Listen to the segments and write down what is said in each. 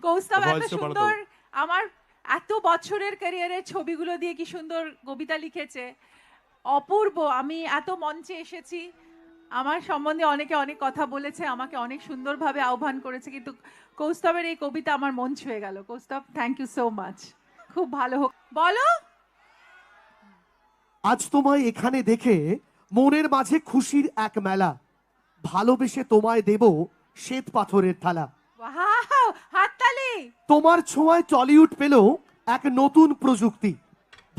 কৌস্তব এত ভয়েসটা বাড়াতে সুন্দর, হবে। আমার এত বছরের ক্যারিয়ারের ছবিগুলো দিয়ে কি সুন্দর কবিতা লিখেছে, অপূর্ব। আমি এত মঞ্চে এসেছি, আমার সম্বন্ধে অনেকে অনেক কথা বলেছে, আমাকে অনেক সুন্দরভাবে আহ্বান করেছে, কিন্তু কৌস্তবের এই কবিতা আমার মন ছুঁয়ে গেল। Kaustav, thank you so much. খুব ভালো হোক। বলো। আজ তোমায় এখানে দেখে মনের মাঝে খুশির এক মেলা, ভালোবেসে তোমায় দেব শ্বেত পাথরের থালা। ওয়াও, হাততালি। তোমার ছোঁয়ায় টলিউড পেল এক নতুন প্রযুক্তি,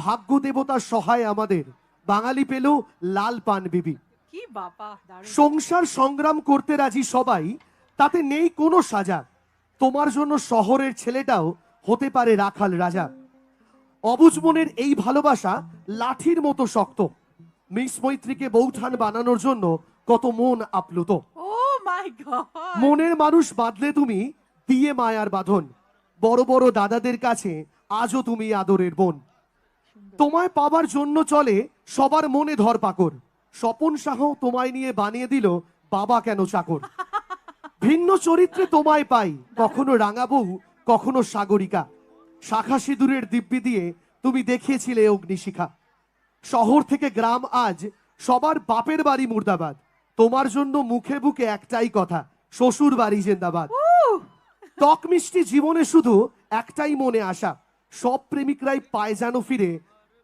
ভাগ্য দেবতার সহায় আমাদের বাঙালি পেল লাল পান বিবি। কি বাবা, দারুণ। সংসার সংগ্রাম করতে রাজি সবাই, তাতে নেই কোনো সাজা। তোমার জন্য শহরের ছেলেটাও হতে পারে রাখাল রাজা। অবুঝ মনের এই ভালোবাসা লাঠির মতো শক্ত, মিস মৈত্রীকে বৌঠান বানানোর জন্য কত মন আপ্লুত। ও মাই গড। মনের মানুষ বাঁধলে তুমি দিয়ে মায়ার বাঁধন, বড় বড় দাদাদের কাছে আজও তুমি আদরের বোন। তোমায় পাবার জন্য চলে সবার মনে ধরপাকড়, স্বপন সাহ তোমায় নিয়ে বানিয়ে দিল বাবা কেন চাকর। ভিন্ন চরিত্রে তোমায় পাই, কখনো রাঙা বউ, কখনো সাগরিকা। শাখা সিঁদুরের দিব্যি দিয়ে তুমি দেখিয়েছিলে অগ্নিশিখা। শহর থেকে গ্রাম আজ সবার বাপের বাড়ি মুর্দাবাদ। তোমার জন্য মুখে বুকে একটাই কথা, শ্বশুর বাড়ি জিন্দাবাদ। টক মিষ্টি জীবনে শুধু একটাই মনে আসা, সব প্রেমিকরাই পায় যেন ফিরে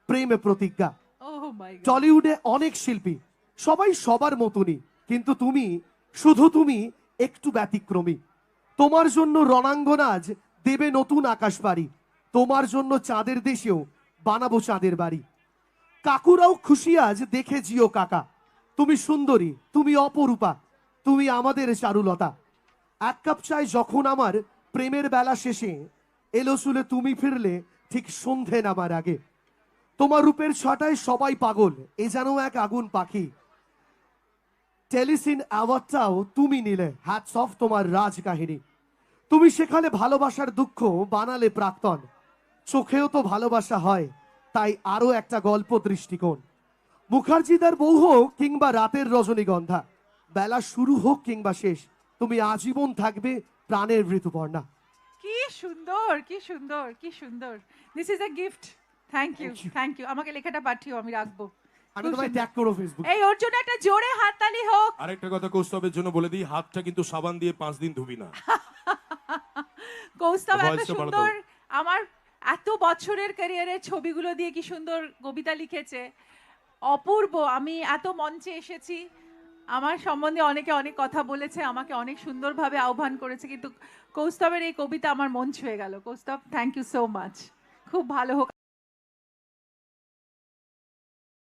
প্রেমে প্রতিজ্ঞা। ও মাই গড। টলিউডে অনেক শিল্পী, সবাই সবার মতনই, কিন্তু তুমি, শুধু তুমি একটু ব্যতিক্রমী। তোমার জন্য রণাঙ্গন আজ দেবে নতুন আকাশ বাড়ি, তোমার জন্য চাঁদের দেশেও বানাবো চাঁদের বাড়ি। কাকুরাও খুশি আজ দেখে জিও কাকা, তুমি সুন্দরী, তুমি অপরূপা, তুমি আমাদের চারুলতা। এক কাপ চাই যখন আমার প্রেমের বেলা শেষে, এলো শুলে তুমি ফিরলে ঠিক সন্ধে নামার আগে। তোমার রূপের ছটায় সবাই পাগল, এ যেন এক আগুন পাখি। টেলিসিন অ্যাওয়ার্ডটাও তুমি নিলে, হ্যাটস অফ তোমার রাজ কাহিনী। তুমি সেখানে ভালোবাসার দুঃখ বানালে প্রাক্তন, চোখেও তো ভালোবাসা হয়, তাই আরো একটা গল্প দৃষ্টিকোণ। মুখার্জিদার বউ হোক কিংবা রাতের রজনীগন্ধা, বেলা শুরু হোক কিংবা শেষ, তুমি আজীবন থাকবে প্রাণের ঋতুপর্ণা। কি সুন্দর, কি সুন্দর, কি সুন্দর। This is a gift. Thank you, Thank you. Thank you. আমাকে লেখাটা পাঠিও, আমি রাখবো। আমি খুব তোমায় সুন্দর। ট্যাগ করো ফেসবুক। এই ওর জন্য একটা জোরে হাততালি হোক। আরেকটা কথা কৌস্তবের জন্য বলে দিই, হাতটা কিন্তু সাবান দিয়ে 5 দিন ধুবি না। কৌস্তব এত ভয়েসটা বাড়াতে সুন্দর, হবে। আমার এত বছরের ক্যারিয়ারের ছবিগুলো দিয়ে কি সুন্দর কবিতা লিখেছে, অপূর্ব। আমি এত মঞ্চে এসেছি, আমার সম্বন্ধে অনেকে অনেক কথা বলেছে, আমাকে অনেক সুন্দরভাবে আহ্বান করেছে, কিন্তু কৌস্তবের এই কবিতা আমার মন ছুঁয়ে গেল। Kaustav, thank you so much. খুব ভালো হোক।